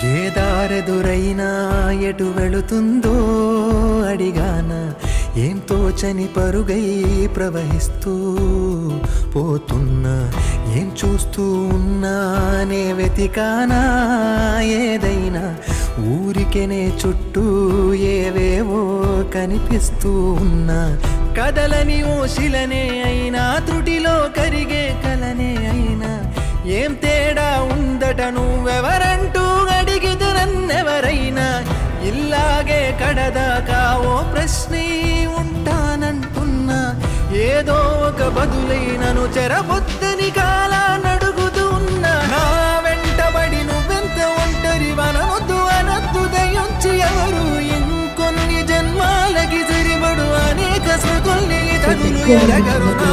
ఏ దారెదురైనా ఎటు వెళుతుందో అడిగాన ఏం తోచని పరుగై ప్రవహిస్తూ పోతున్నా ఏం చూస్తూ ఉన్నానే వెతికానా ఏదైనా ఊరికెనే చుట్టూ ఏవేవో కనిపిస్తూ ఉన్నా కదలని ఓశిలనే అయినా త్రుటిలో కరిగే కలనే అయినా ఏం తేడా ఉందట నువ్వెవరంటూ అడిగితే నన్నెవరైనా ఇల్లాగే కడదాకా ఓ ప్రశ్నే ఉంటానంటున్నా ఏదో ఒక బదులైనను చెరబొద్దని కాలానడుగుతూ ఉన్నా నా వెంటబడి నువ్వెంత ఒంటరి వనవద్దు అనద్దు దయొచ్చి ఎవరు ఇంకొన్ని జన్మాలకి సరిపడు అనేక స్మృతుల్ని తగులు ఎరగరు నా